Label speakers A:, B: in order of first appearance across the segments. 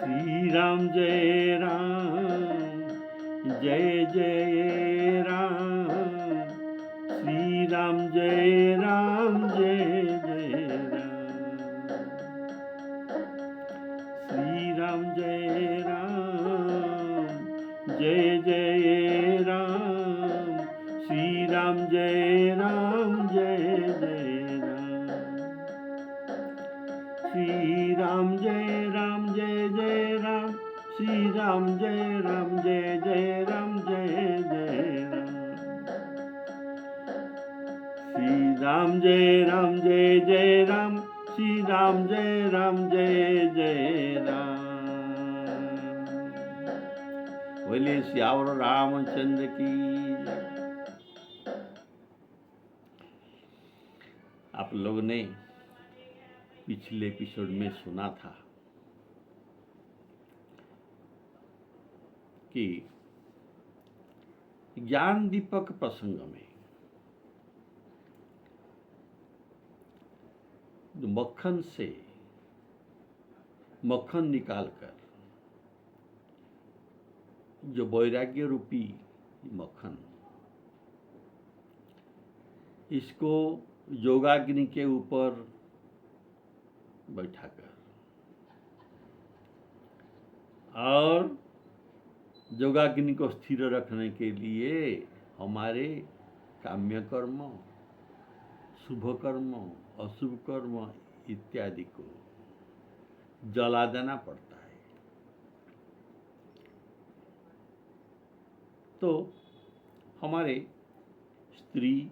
A: श्री राम जय जय राम। श्री राम जय जय राम। श्री राम जय जय राम। श्री राम जय जय राम। श्री राम जय जय राम। श्री राम जय जय राम जय राम। श्री राम जय जय राम। श्री राम जय जय राम। बोले सियावर रामचंद्र की जय। आप लोगों ने पिछले एपिसोड में सुना था कि ज्ञान दीपक प्रसंग में मक्खन से मक्खन निकालकर जो वैराग्य रूपी मक्खन, इसको योगाग्नि के ऊपर बैठाकर और योगाग्नि को स्थिर रखने के लिए हमारे काम्य कर्म, शुभ कर्म, अशुभ कर्म इत्यादि को जला देना पड़ता है। तो हमारे स्त्री,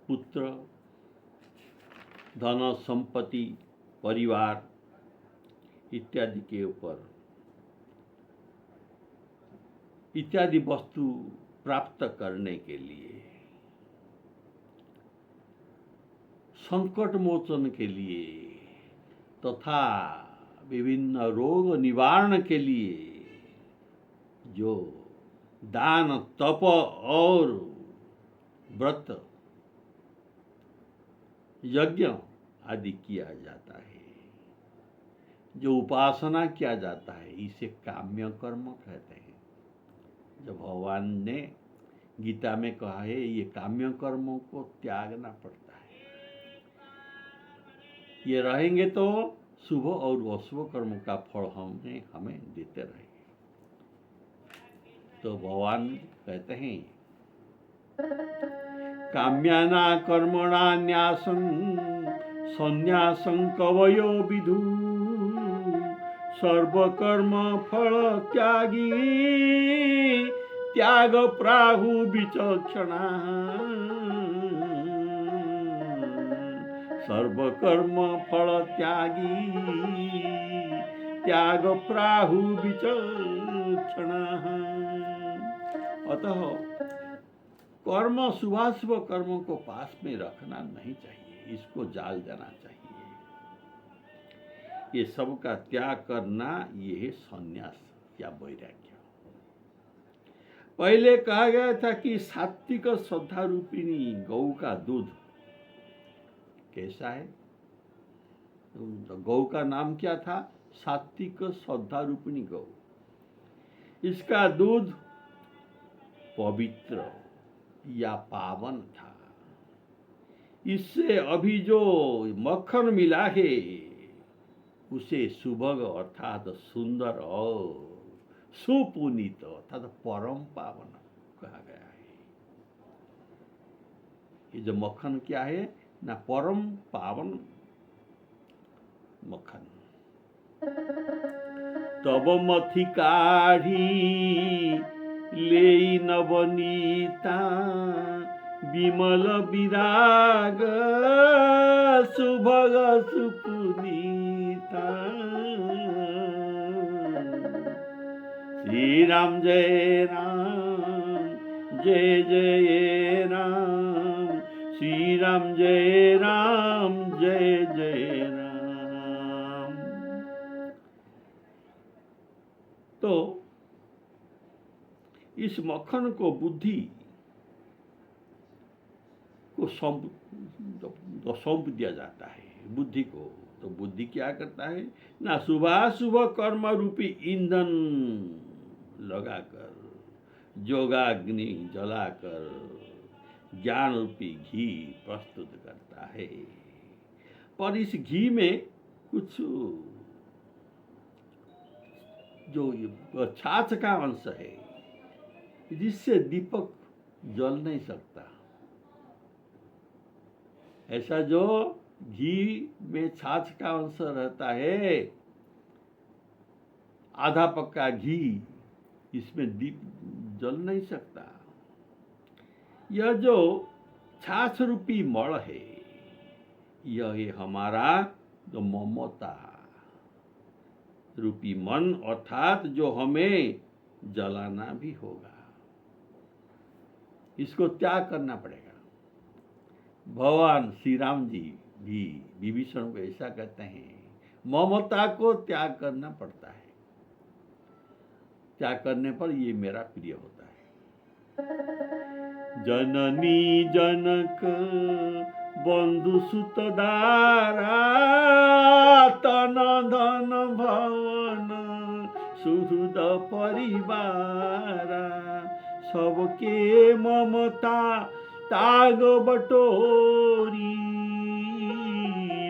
A: पुत्र, धन, संपत्ति, परिवार इत्यादि के ऊपर इत्यादि वस्तु प्राप्त करने के लिए, संकट मोचन के लिए तथा विभिन्न रोग निवारण के लिए जो दान, तप और व्रत, यज्ञ आदि किया जाता है, जो उपासना किया जाता है, इसे काम्य कर्म कहते हैं। जब भगवान ने गीता में कहा है ये काम्य कर्मों को त्यागना पड़ता है, ये रहेंगे तो शुभ और अशुभ कर्मों का फल हमें देते रहेंगे। तो भगवान कहते हैं काम्याना कर्मणा न्यासं संन्यासं कवयो विदु। सर्वकर्म फल त्यागी त्याग प्राहु विचक्षणा। सर्वकर्म फल त्यागी त्याग प्राहु विचक्षणा। अतः कर्म, शुभाशुभ कर्मों को पास में रखना नहीं चाहिए, इसको जाल देना चाहिए। ये सब का त्याग करना, ये है संन्यास या वैराग्य। पहले कहा गया था कि सात्विक श्रद्धा रूपिणी गौ का दूध कैसा है? तो गौ का नाम क्या था? सात्विक श्रद्धा रूपिणी गौ। इसका दूध पवित्र या पावन था। इससे अभी जो मक्खन मिला है उसे सुभग अर्थात सुंदर और सुपुनीत अर्थात परम पावन कहा गया है। ये जो मक्खन क्या है ना, परम पावन मक्खन। तब मथि काढ़ी ले नवनीता विमल विराग सुभग सुपुनीता। श्री राम जय जय राम। श्री राम जय जय राम। तो इस मक्खन को बुद्धि को सौंप दिया जाता है। बुद्धि को तो बुद्धि क्या करता है ना, सुबह सुबह कर्म रूपी ईंधन लगाकर, योगाग्नि जलाकर ज्ञान रूपी घी प्रस्तुत करता है। पर इस घी में कुछ जो छाछ का अंश है, जिससे दीपक जल नहीं सकता। ऐसा जो घी में छाछ का अंश रहता है, आधा पक्का घी, इसमें दीप जल नहीं सकता। यह जो छाछ रूपी मड़ है, यह है हमारा जो ममता रूपी मन, अर्थात जो हमें जलाना भी होगा, इसको त्याग करना पड़ेगा। भगवान श्री राम जी भी विभीषण को ऐसा कहते हैं, ममता को त्याग करना पड़ता है, त्याग करने पर ये मेरा प्रिय होता है। जननी जनक बंधु सुतदारा, तन धन भवन सुहृद परिवारा, सबके ममता ताग बटोरी,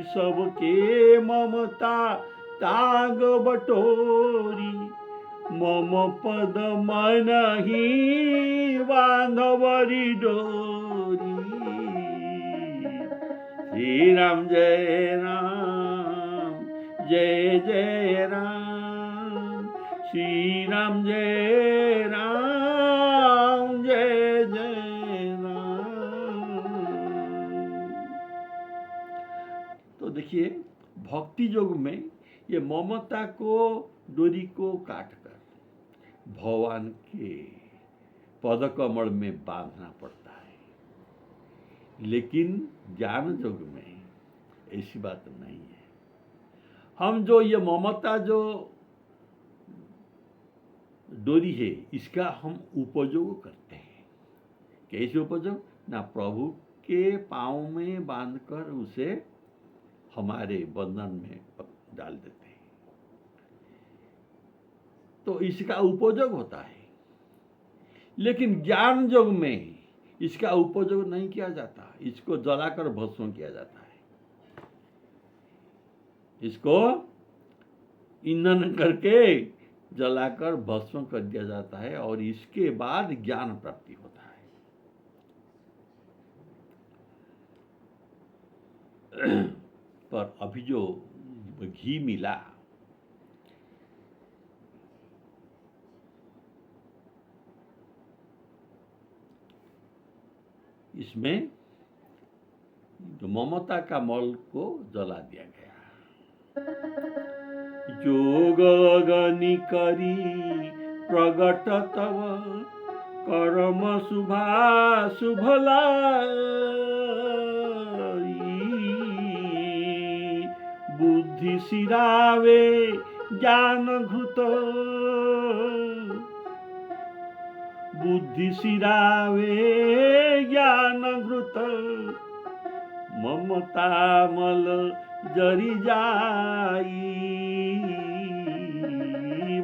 A: सबके ममता ताग बटोरी, मम पद मन ही बांधवरी डोरी। श्री राम जय राम, जय जय राम, श्री राम जय राम, जय जय राम। तो देखिए, भक्ति योग में ये ममता को, डोरी को काटकर भगवान के पद कमल में बांधना पड़ता है। लेकिन ज्ञान योग में ऐसी बात नहीं है। हम जो ये ममता जो डोरी है, इसका हम उपयोग करते हैं। कैसे उपयोग ना, प्रभु के पाँव में बांधकर उसे हमारे बंधन में डाल देते हैं, तो इसका उपयोग होता है। लेकिन ज्ञान योग में इसका उपयोग नहीं किया जाता, इसको जलाकर भस्म किया जाता है। इसको ईंधन करके जलाकर भस्म कर दिया जाता है, और इसके बाद ज्ञान प्राप्ति होता है। पर अभी जो घी मिला, इसमें जो ममता का मल को जला दिया गया। जोग अग्नि करी प्रगट तव, कर्म शुभा शुभलाई, बुद्धि सिरावे ज्ञान घृत, बुद्धि सिरावे ज्ञान घृत, ममता मल जरी जाई,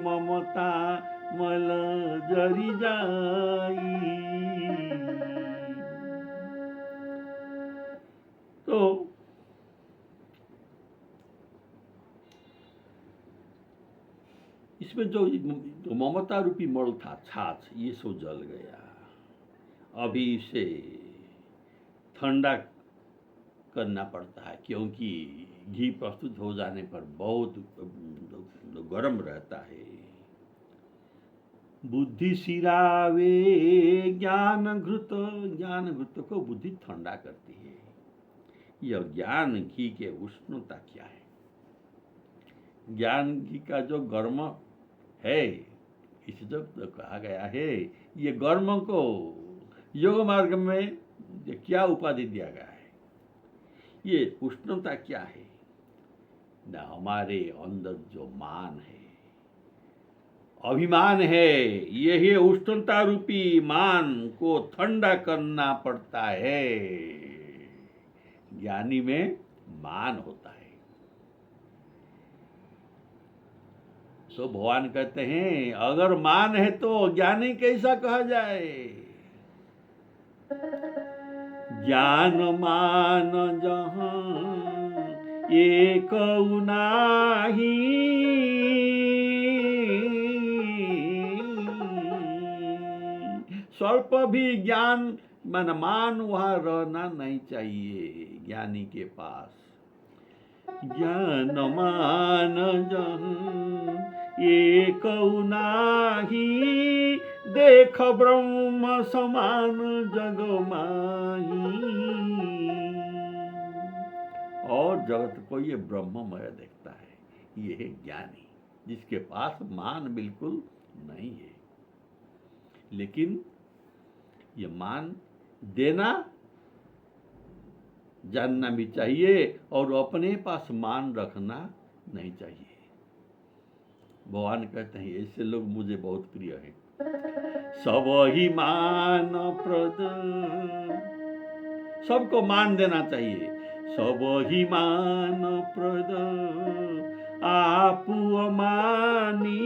A: ममता मल जरी जाई। तो इसमें जो ममता रूपी मल था, छाछ, ये सो जल गया। अभी इसे ठंडा करना पड़ता है, क्योंकि घी प्रस्तुत हो जाने पर बहुत गर्म रहता है। बुद्धि सिरावे ज्ञान घृत, ज्ञान घृत को बुद्धि ठंडा करती है। यह ज्ञान घी के उष्णता क्या है? ज्ञान घी का जो गर्म है, इसे जो कहा गया है, ये गर्म को योग मार्ग में क्या उपाधि दिया गया है? ये उष्णता क्या है ना, हमारे अंदर जो मान है, अभिमान है, यही उष्णता रूपी मान को ठंडा करना पड़ता है। ज्ञानी में मान होता है, तो भगवान कहते हैं अगर मान है तो ज्ञानी कैसा कहा जाए। ज्ञान मान जहाँ एक नाही, स्वल्प भी ज्ञान मान वहाँ रहना नहीं चाहिए ज्ञानी के पास। ज्ञान मान जहाँ एक नाही, देख ब्रह्म समान जग माही। और जगत को ये ब्रह्ममय देखता है, ये है ज्ञानी जिसके पास मान बिल्कुल नहीं है। लेकिन ये मान देना जानना भी चाहिए और अपने पास मान रखना नहीं चाहिए। भगवान कहते हैं ऐसे लोग मुझे बहुत प्रिय हैं। सब ही मान प्रद, सबको मान देना चाहिए। सब ही मान प्रद आपु अमानी,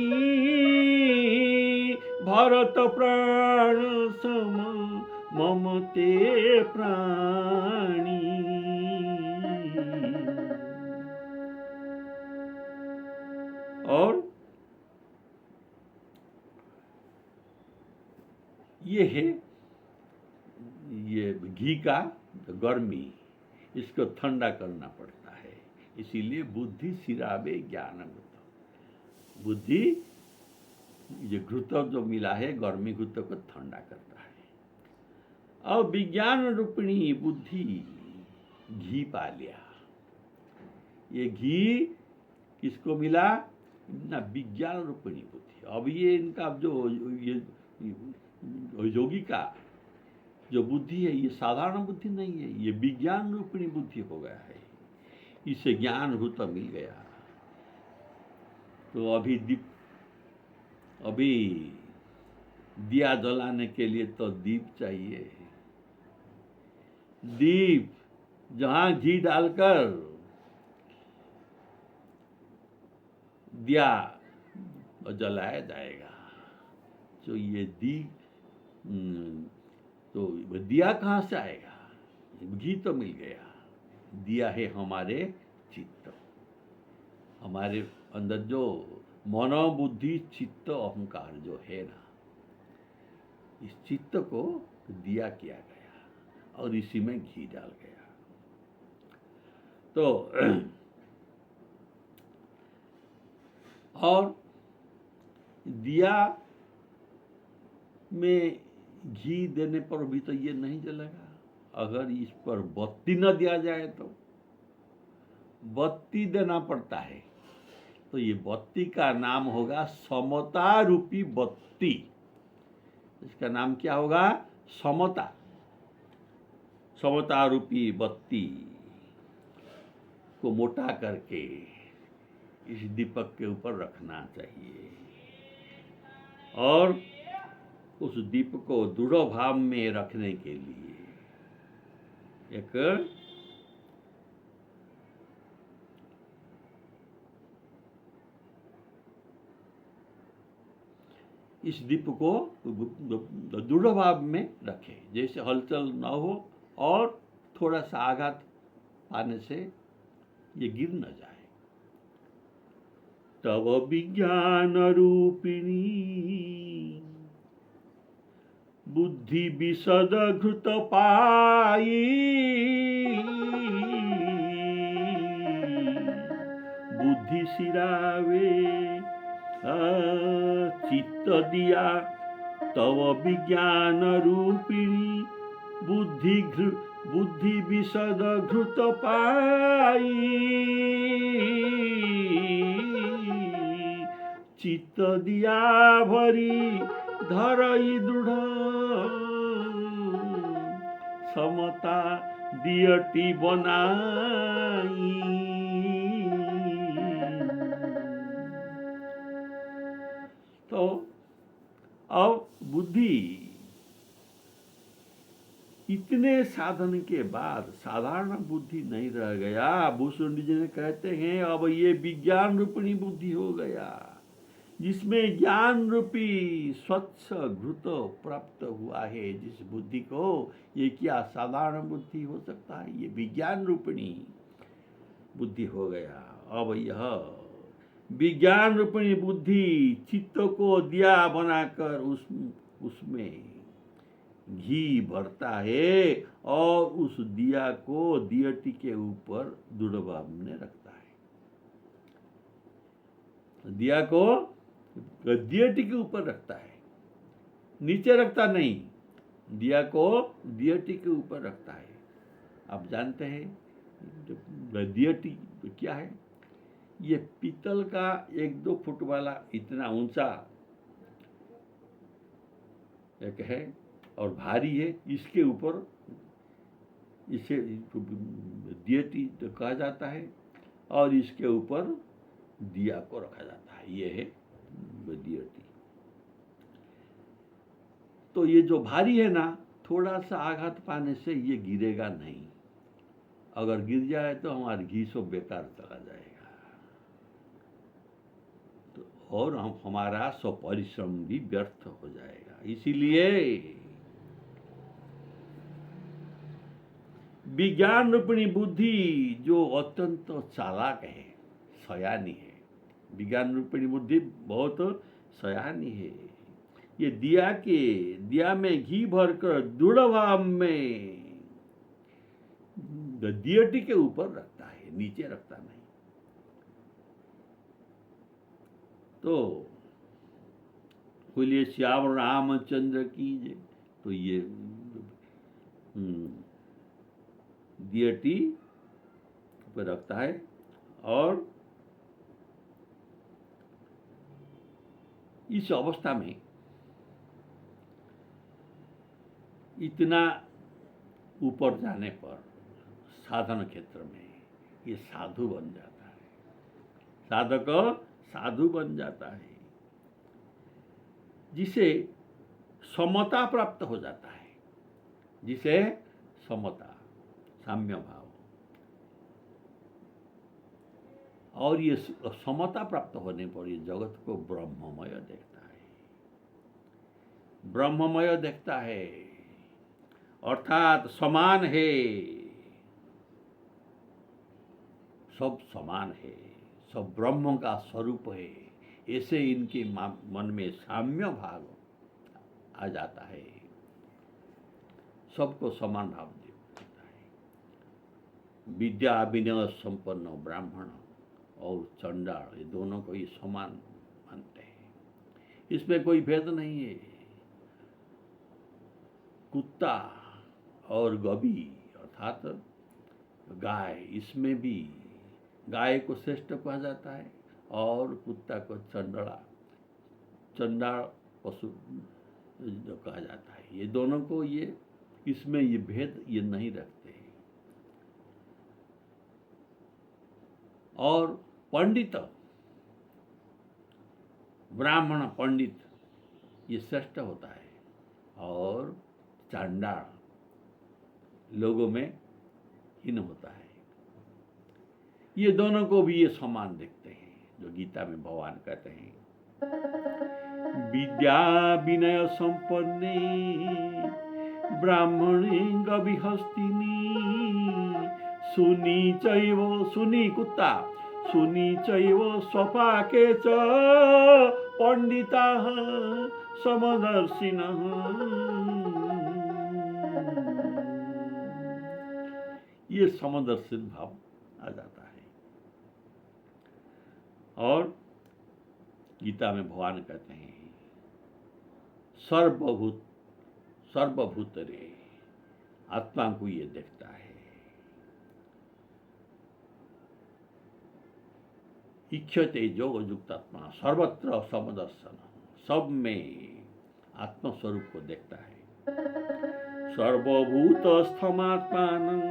A: भरत प्राण सम ममते प्राणी। और ये है ये घी का गर्मी, इसको ठंडा करना पड़ता है। इसीलिए बुद्धि सिरावे ज्ञान घृत। बुद्धि ये घृत जो मिला है गर्मी घृत को ठंडा करता है। और विज्ञान रूपिणी बुद्धि घी पा लिया। ये घी किसको मिला ना, विज्ञान रूपिणी बुद्धि। अब ये इनका जो ये योगी का जो बुद्धि है ये साधारण बुद्धि नहीं है, ये विज्ञान रूपिणी बुद्धि हो गया है। इसे ज्ञान रूप मिल गया। तो अभी दिया जलाने के लिए तो दीप चाहिए। दीप जहां घी डालकर दिया जलाया जाएगा, तो ये दीप तो दिया कहाँ से आएगा? घी तो मिल गया। दिया है हमारे चित्त, हमारे अंदर जो मनोबुद्धि चित्त अहंकार जो है ना, इस चित्त को दिया किया गया और इसी में घी डाल गया। तो और दिया में घी देने पर भी तो ये नहीं जलेगा। अगर इस पर बत्ती न दिया जाए तो बत्ती देना पड़ता है। तो ये बत्ती का नाम होगा समता रूपी बत्ती। इसका नाम क्या होगा? समता। समता रूपी बत्ती को मोटा करके इस दीपक के ऊपर रखना चाहिए और उस दीप को दृढ़ भाव में रखने के लिए एक इस दीप को दृढ़ भाव में रखें, जैसे हलचल न हो और थोड़ा सा आघात पाने से ये गिर न जाए। तव विज्ञान रूपिणी बुद्धि विशद घृत पाई, बुद्धि सिरावे चित्त दिया। तव विज्ञान रूपिणी बुद्धि विशद घृत पाई, चित्त दिया भरी धरई दृढ़, समता दियटी बनाई। तो अब बुद्धि इतने साधन के बाद साधारण बुद्धि नहीं रह गया। भूषण जी ने कहते हैं अब ये विज्ञान रूपिणी बुद्धि हो गया। जिसमें ज्ञान रूपी स्वच्छ घृत प्राप्त हुआ है, जिस बुद्धि को, ये क्या साधारण बुद्धि हो सकता है, ये विज्ञान रूपिणी बुद्धि हो गया। अब यह विज्ञान रूपिणी बुद्धि चित्त को दिया बनाकर उसमें घी भरता है और उस दिया को दियटी के ऊपर दृढ़ भाव में रखता है। दिया को दियटी के ऊपर रखता है, नीचे रखता नहीं, दिया को दियटी के ऊपर रखता है। आप जानते हैं दियटी क्या है? ये पीतल का 1-2 फुट वाला इतना ऊंचा एक है और भारी है, इसके ऊपर इसे दियटी तो कहा जाता है और इसके ऊपर दिया को रखा जाता है, ये है दियटी। तो ये जो भारी है ना, थोड़ा सा आघात पाने से ये गिरेगा नहीं, अगर गिर जाए तो हमारा घी सब बेकार चला जाएगा, तो और हमारा सब परिश्रम भी व्यर्थ हो जाएगा। इसीलिए विज्ञान रूपिणी बुद्धि जो अत्यंत चालाक है, सयानी है, विज्ञान रूपिणी बुद्धि बहुत सयानी है। ये दिया में घी भरकर दृढ़ भाव में दियटी के ऊपर रखता है, नीचे रखता नहीं। तो बोलिए श्याम रामचंद्र की जय। तो ये दियटी पर रखता है और इस अवस्था में इतना ऊपर जाने पर साधन क्षेत्र में ये साधु बन जाता है, साधक साधु बन जाता है, जिसे समता प्राप्त हो जाता है, जिसे समता, साम्य भाव, और ये समता प्राप्त होने पर ये जगत को ब्रह्ममय देखता है, ब्रह्ममय देखता है, अर्थात समान है, सब समान है, सब ब्रह्म का स्वरूप है, ऐसे इनके मन में साम्य भाव आ जाता है, सबको समान भाव देता है। विद्या विनय संपन्न ब्राह्मण और चंडाल, ये दोनों को ही समान मानते हैं, इसमें कोई भेद नहीं है। कुत्ता और गवी अर्थात गाय, इसमें भी गाय को श्रेष्ठ कहा जाता है और कुत्ता को चंडाल पशु कहा जाता है। ये दोनों को ये इसमें ये भेद ये नहीं रखते हैं। और पंडित, ब्राह्मण पंडित ये श्रेष्ठ होता है और चांडाल लोगों में हीन होता है। ये दोनों को भी ये समान देखते हैं, जो गीता में भगवान कहते हैं विद्या विनय संपन्ने ब्राह्मणे गविहस्तिनी सुनी चैव, सुनी कुत्ता, सुनी चैव स्वपाके च पंडिताः समदर्शिनः। ये समदर्शन भाव आ जाता है। और गीता में भगवान कहते हैं सर्वभूत रे, आत्मा को ये देखता है। इच्छते योग युक्त आत्मा सर्वत्र समदर्शन, सब में आत्मस्वरूप को देखता है। सर्वभूतस्थमात्मानं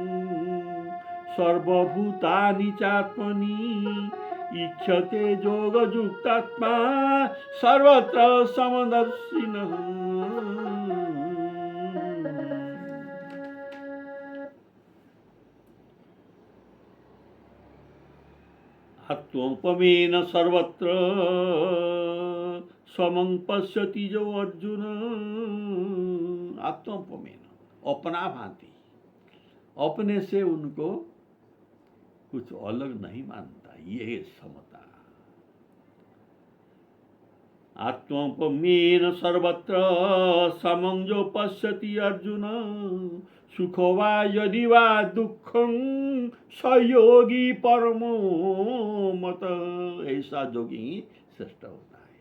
A: सर्वभूतानि चात्मनि इच्छते योगयुक्तात्मा सर्वत्र समदर्शिनः। आत्मोपमेन सर्वत्र समं पश्यति जो अर्जुन। आत्मोपमेन, अपना भांति, अपने से उनको कुछ अलग नहीं मानता, ये है समता। आत्मोपमेन सर्वत्र समं जो पश्यति अर्जुन, सुखो वा यदि वा दुखं सहयोगी परमो मत। ऐसा जोगी श्रेष्ठ होता है।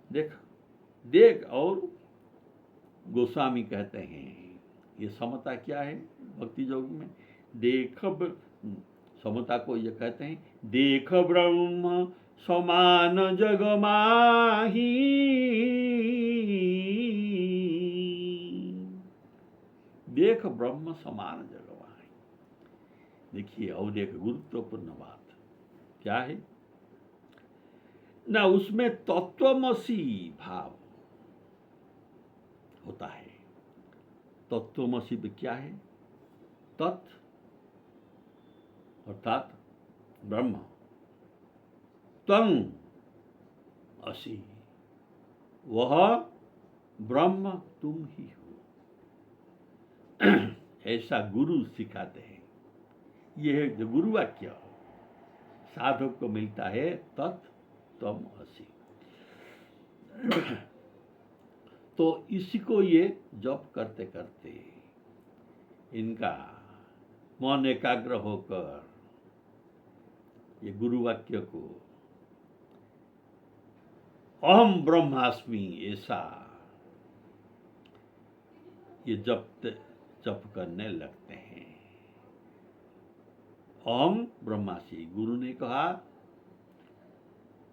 A: देख देख। और गोस्वामी कहते हैं ये समता क्या है भक्ति योग में। देख, समता को ये कहते हैं, देख ब्रह्म समान जग माही, देख ब्रह्म समान जग माही। देखिए, और एक गुरुत्वपूर्ण बात क्या है ना, उसमें तत्वमसी भाव होता है। तत्वमसी में क्या है? तत् अर्थात ब्रह्म, त्वं असि, वह ब्रह्म तुम ही हो। ऐसा गुरु सिखाते हैं। यह जो गुरु वाक्य साधक को मिलता है, तत् त्वं असि। तो इसी को ये जप करते करते इनका मन एकाग्र होकर ये गुरु वाक्य को अहम ब्रह्मास्मि ऐसा ये जप करने लगते हैं। अहम ब्रह्मास्मि, गुरु ने कहा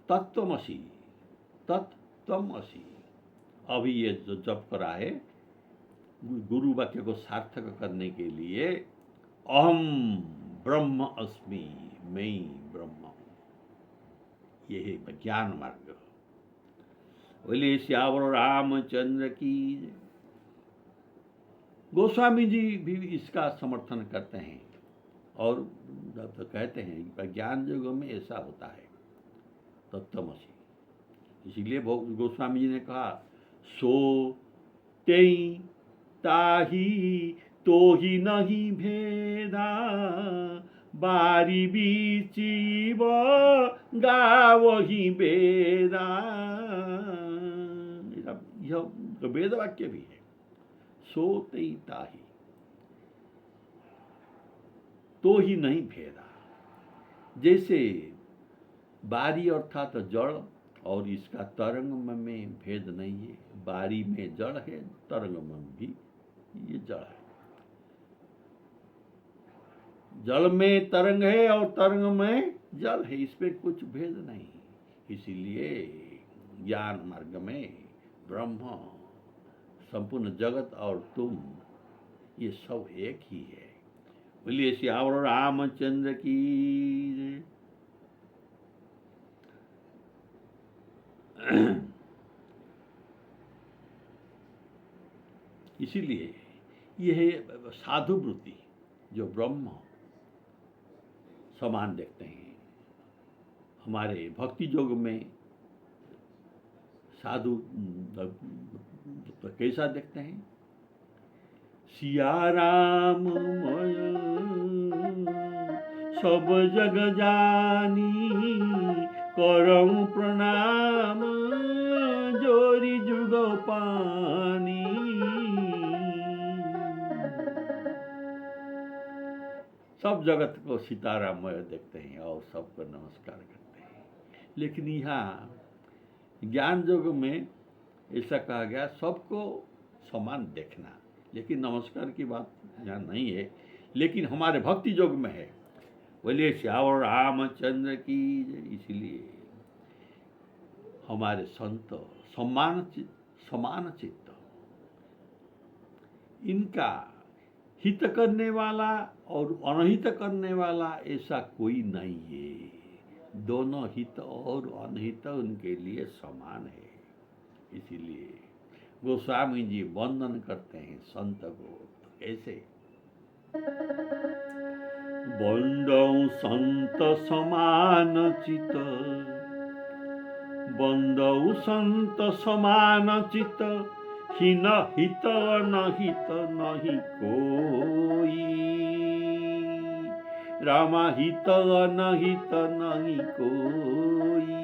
A: तत्त्वमसि, तत्त्वम असि। अभी ये जो जप करा है गुरु वाक्य को सार्थक करने के लिए, अहम ब्रह्म अस्मि, मैं ब्रह्म हूं। ये है ज्ञान मार्ग। बोले श्यावर रामचंद्र की। गोस्वामी जी भी इसका समर्थन करते हैं और तो कहते हैं ज्ञान योग में ऐसा होता है, तत्त्वमसि। इसीलिए गोस्वामी जी ने कहा, सो तेई ताही तो ही नहीं भेदा, बारी बीचीव गावही वेदा। यह वेद वाक्य भी है। सो तेई ताही, तो ही नहीं भेदा। जैसे बारी अर्थात जड़ और इसका तरंग में भेद नहीं है। बारी में जड़ है, तरंग में भी ये जड़ है। जल में तरंग है और तरंग में जल है, इसमें कुछ भेद नहीं। इसीलिए ज्ञान मार्ग में ब्रह्म, संपूर्ण जगत और तुम, ये सब एक ही है। बोलिए श्यावर रामचंद्र की। इसीलिए यह साधु वृत्ति जो ब्रह्म समान देखते हैं, हमारे भक्ति योग में साधु तो कैसा देखते हैं? सिया राम मय सब जग जानी, करऊं प्रणाम जोरी जुग पानी। सब जगत को सीतारामय देखते हैं और सबको नमस्कार करते हैं। लेकिन यहाँ ज्ञान योग में ऐसा कहा गया सबको समान देखना, लेकिन नमस्कार की बात यहाँ नहीं है। लेकिन हमारे भक्ति योग में है। बोलिए श्यावर रामचंद्र की। इसलिए हमारे संत समान चित्त, इनका हित करने वाला और अनहित करने वाला ऐसा कोई नहीं है। दोनों हित और अनहित उनके लिए समान है। इसीलिए गोस्वामी जी वंदन करते हैं संत को। ऐसे बंदौ संत समान चित, बंदौ संत समान चित, हिन हित अनहित नहीं कोई, रामा हित अनहित नहीं कोई।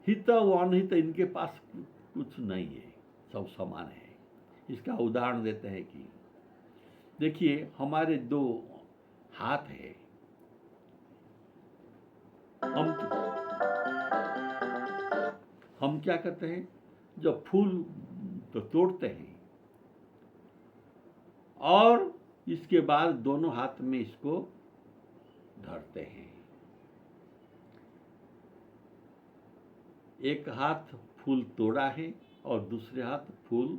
A: हित और अनहित इनके पास कुछ नहीं है, सब समान है। इसका उदाहरण देते हैं कि देखिए हमारे दो हाथ है, हम क्या करते हैं, जब फूल तो तोड़ते हैं और इसके बाद दोनों हाथ में इसको धरते हैं। एक हाथ फूल तोड़ा है और दूसरे हाथ फूल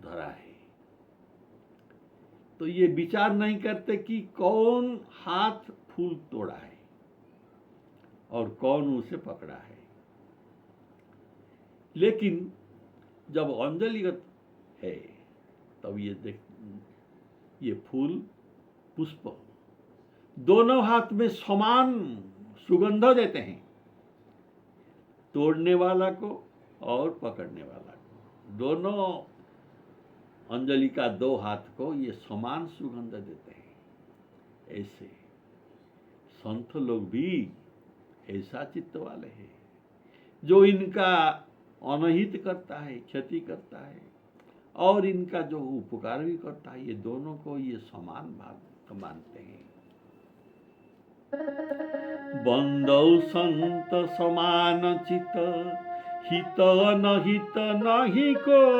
A: धरा है। तो ये विचार नहीं करते कि कौन हाथ फूल तोड़ा है और कौन उसे पकड़ा है। लेकिन जब अंजलिगत है तब ये फूल पुष्प दोनों हाथ में समान सुगंध देते हैं, तोड़ने वाला को और पकड़ने वाला को। दोनों अंजलि का दो हाथ को ये समान सुगंध देते हैं। ऐसे संत लोग भी ऐसा चित्त वाले हैं जो इनका अनहित करता है, क्षति करता है, और इनका जो उपकार भी करता है, ये दोनों को ये समान भाव मानते हैं। बंदौ संत समान चित, हित अनहित नहीं कोई,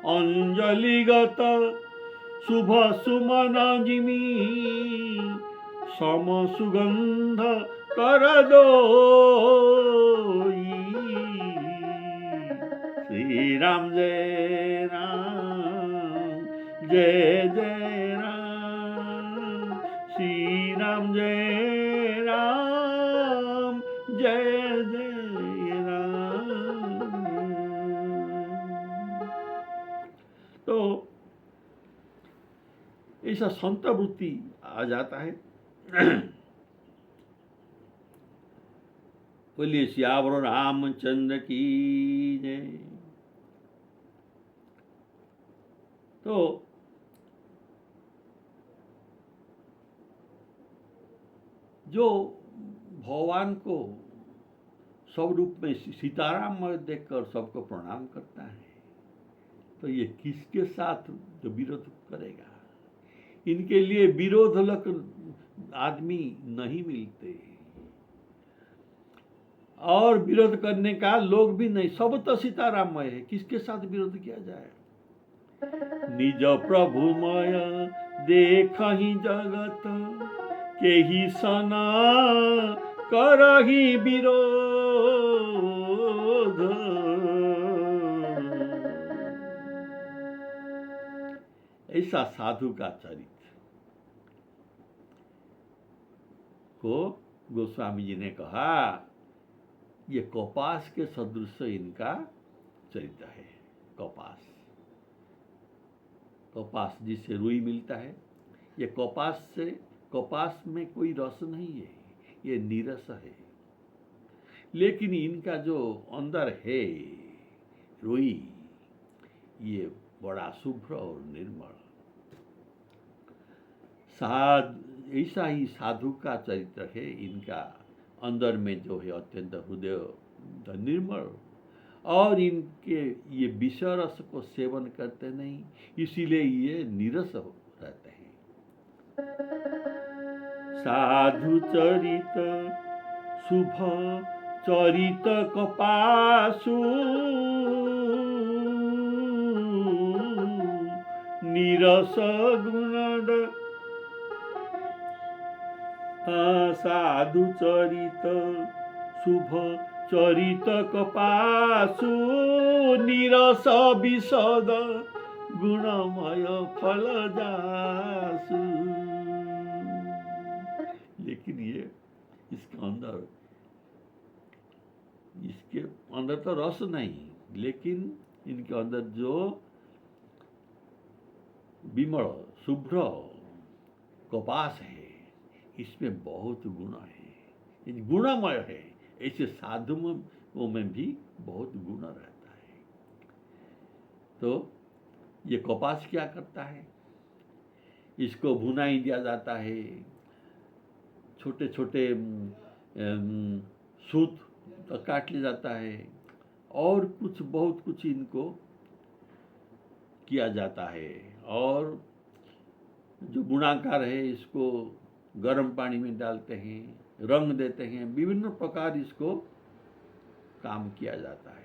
A: अंजलिगत शुभ सुमन जिमी, सम सुगंध कर दोई। श्री राम जय राम, जय जय राम, श्री राम जय राम, जय जय राम। तो ऐसा संत वृत्ति आ जाता है। बोलिए सियावर रामचंद्र की जय। तो जो भगवान को सब रूप में सीताराम देखकर सबको प्रणाम करता है, तो ये किसके साथ जो विरोध करेगा? इनके लिए विरोधलक आदमी नहीं मिलते और विरोध करने का लोग भी नहीं, सब तो सीताराममय है, किसके साथ विरोध किया जाए? निज प्रभुमय देखहि जगत, केहि सना करहि विरोध। ऐसा साधु का चरित्र को गोस्वामी जी ने कहा, ये कपास के सदृश इनका चरित्र है। कपास जिससे रुई मिलता है, ये कपास में कोई रस नहीं है, ये नीरस है। लेकिन इनका जो अंदर है रुई, ये बड़ा शुभ्र और निर्मल। ऐसा ही साधु का चरित्र है। इनका अंदर में जो है अत्यंत हृदय निर्मल, और इनके ये विषय रस को सेवन करते नहीं, इसीलिए ये नीरस रहते हैं। साधु चरित शुभ चरित कपासु, नीरस गुणद। साधु चरित शुभ चरित कपासु, नीरस विशद गुणमय फल जासु। लेकिन ये इसके अंदर तो रस नहीं, लेकिन इनके अंदर जो विमल शुभ्र कपास है, इसमें बहुत गुण है, गुणमय है। ऐसे साधुओं में भी बहुत गुण रहता है। तो ये कपास क्या करता है, इसको भुनाई दिया जाता है, छोटे छोटे सूत काट लिया जाता है, और कुछ बहुत कुछ इनको किया जाता है। और जो बुनाकार है इसको गर्म पानी में डालते हैं, रंग देते हैं, विभिन्न प्रकार इसको काम किया जाता है।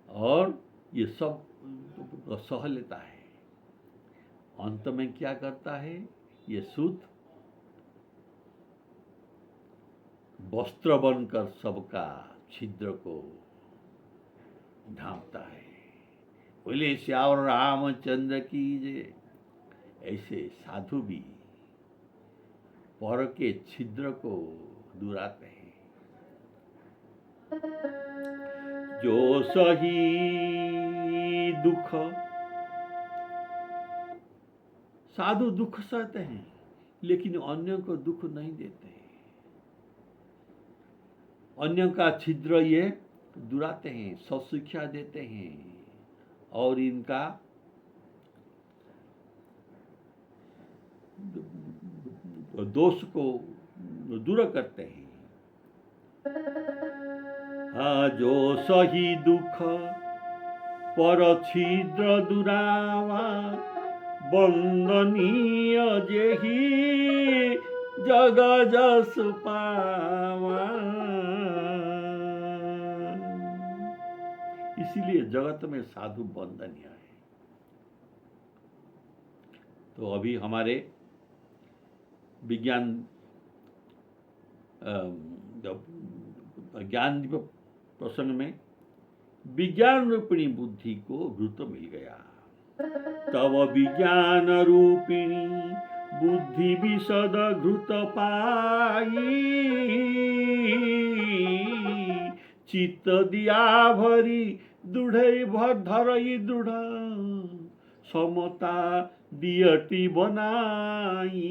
A: और ये सब सह लेता है। अंत में क्या करता है, ये सूत वस्त्र बनकर सबका छिद्र को ढांपता है। बोले श्याम रामचंद्र की जय। ऐसे साधु भी पर के छिद्र को दुराते हैं। जो सही दुख, साधु दुख सहते हैं लेकिन अन्य को दुख नहीं देते। अन्य का छिद्र ये दुराते हैं, सत्शिक्षा देते हैं और इनका दोष को दूर करते हैं। हाँ, जो सही दुख पर छिद्र दुरावा, वंदनीय जेहि जग जस पावा। इसीलिए जगत में साधु वंदनीय है। तो अभी हमारे विज्ञान ज्ञान प्रसंग में विज्ञान रूपिणी बुद्धि को घृत मिल गया। तब विज्ञान रूपिणी बुद्धि विशद घृत पाई, चित्त दिया भरी दृढ़ धरई दृढ़, समता दियटी बनाई।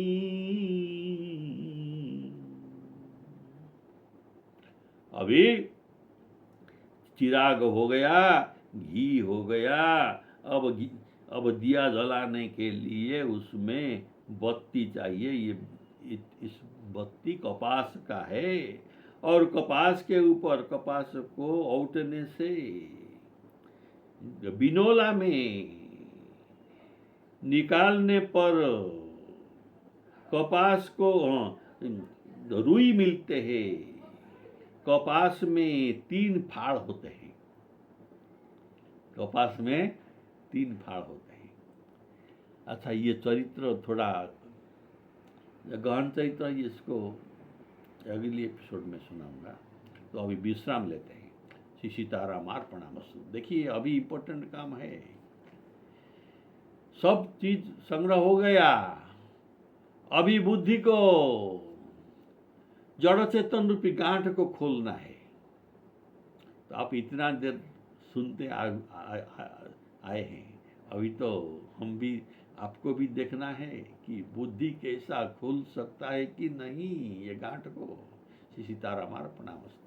A: अभी चिराग हो गया, घी हो गया, अब दिया जलाने के लिए उसमें बत्ती चाहिए। ये इस बत्ती कपास का है और कपास के ऊपर कपास को औटने से बिनोला में निकालने पर कपास को रुई मिलते हैं। कपास में 3 फाड़ होते हैं। कपास में 3 फाड़ होते हैं। अच्छा, ये चरित्र थोड़ा गहन चरित्र, इसको अगले एपिसोड में सुनाऊंगा। तो अभी विश्राम लेते हैं। श्री सीताराम अर्पणमस्तु। देखिए, अभी इम्पोर्टेंट काम है। सब चीज संग्रह हो गया, अभी बुद्धि को जड़ चेतन रूपी गांठ को खोलना है। तो आप इतना देर सुनते आए हैं, अभी तो हम भी आपको भी देखना है कि बुद्धि कैसा खुल सकता है कि नहीं, ये गांठ को। श्री सीताराम अर्पणमस्तु।